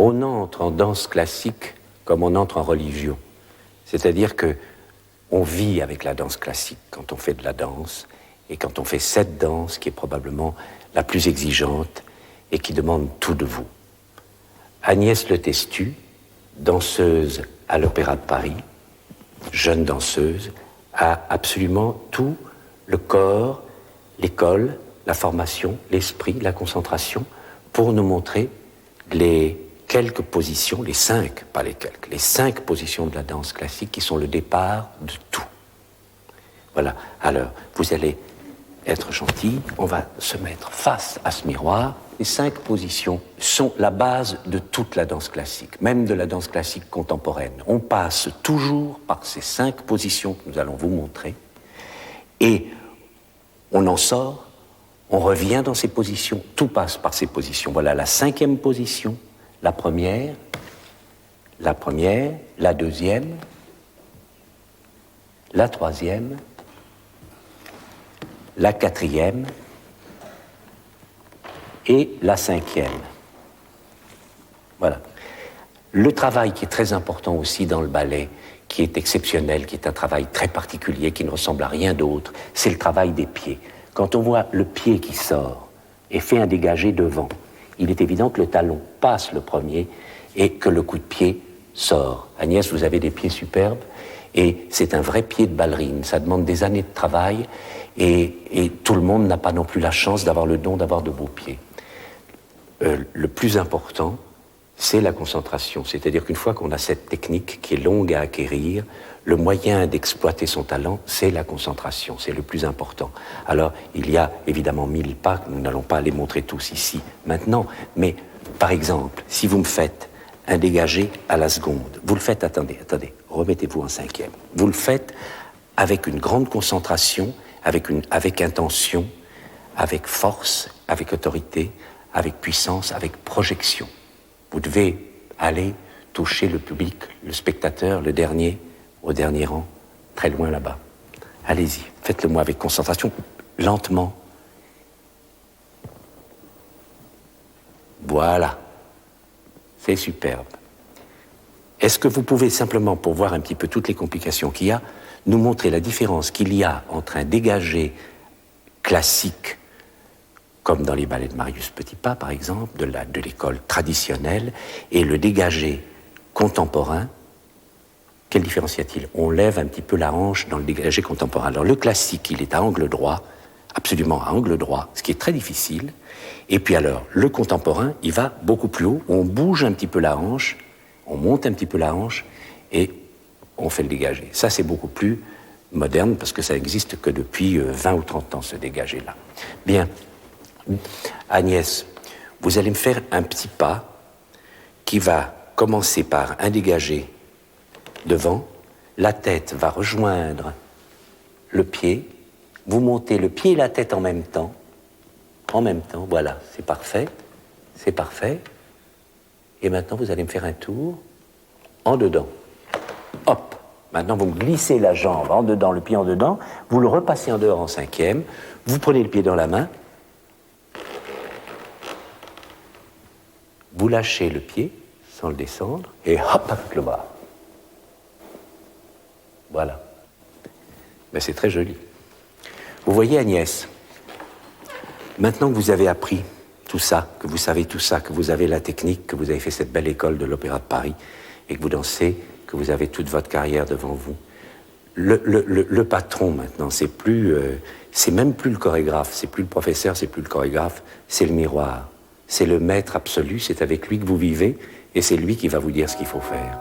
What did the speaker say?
on entre en danse classique comme on entre en religion. C'est-à-dire que on vit avec la danse classique quand on fait de la danse, et quand on fait cette danse qui est probablement la plus exigeante et qui demande tout de vous. Agnès Le Testu, danseuse à l'Opéra de Paris, jeune danseuse, a absolument tout le corps, l'école, la formation, l'esprit, la concentration pour nous montrer les quelques positions, les 5, pas les quelques, les 5 positions de la danse classique qui sont le départ de tout. Voilà, alors vous allez être gentil, on va se mettre face à ce miroir. Les 5 positions sont la base de toute la danse classique, même de la danse classique contemporaine. On passe toujours par ces 5 positions que nous allons vous montrer, et on en sort, on revient dans ces positions, tout passe par ces positions. Voilà la 5e position, la première, la deuxième, la troisième, la 4e et la 5e. Voilà. Le travail qui est très important aussi dans le ballet, qui est exceptionnel, qui est un travail très particulier, qui ne ressemble à rien d'autre, c'est le travail des pieds. Quand on voit le pied qui sort et fait un dégagé devant, il est évident que le talon passe le premier et que le coup de pied sort. Agnès, vous avez des pieds superbes et c'est un vrai pied de ballerine. Ça demande des années de travail et tout le monde n'a pas non plus la chance d'avoir le don d'avoir de beaux pieds. Le plus important, c'est la concentration. C'est-à-dire qu'une fois qu'on a cette technique qui est longue à acquérir, le moyen d'exploiter son talent, c'est la concentration, c'est le plus important. Alors, il y a évidemment 1000 pas, nous n'allons pas les montrer tous ici maintenant, mais par exemple, si vous me faites un dégagé à la seconde, vous le faites, attendez, remettez-vous en 5e, vous le faites avec une grande concentration, avec intention, avec force, avec autorité, avec puissance, avec projection. Vous devez aller toucher le public, le spectateur, le dernier, au dernier rang, très loin là-bas. Allez-y, faites-le moi avec concentration, lentement. Voilà, c'est superbe. Est-ce que vous pouvez simplement, pour voir un petit peu toutes les complications qu'il y a, nous montrer la différence qu'il y a entre un dégagé classique, comme dans les ballets de Marius Petipa, par exemple, de l'école traditionnelle, et le dégagé contemporain? Quelle différence y a-t-il? On lève un petit peu la hanche dans le dégagé contemporain. Alors le classique, il est à angle droit, absolument à angle droit, ce qui est très difficile. Et puis alors, le contemporain, il va beaucoup plus haut, on bouge un petit peu la hanche, on monte un petit peu la hanche, et on fait le dégagé. Ça, c'est beaucoup plus moderne, parce que ça n'existe que depuis 20 ou 30 ans, ce dégagé-là. Bien. Agnès, vous allez me faire un petit pas qui va commencer par un dégagé devant, la tête va rejoindre le pied, vous montez le pied et la tête en même temps, voilà, c'est parfait, et maintenant vous allez me faire un tour en dedans, hop, maintenant vous me glissez la jambe en dedans, le pied en dedans, vous le repassez en dehors en 5e, vous prenez le pied dans la main, vous lâchez le pied sans le descendre et hop avec le bras. Voilà. Ben, c'est très joli. Vous voyez Agnès, maintenant que vous avez appris tout ça, que vous savez tout ça, que vous avez la technique, que vous avez fait cette belle école de l'Opéra de Paris et que vous dansez, que vous avez toute votre carrière devant vous, le patron maintenant, c'est même plus le chorégraphe, c'est plus le professeur, c'est plus le chorégraphe, c'est le miroir. C'est le maître absolu, c'est avec lui que vous vivez, et c'est lui qui va vous dire ce qu'il faut faire.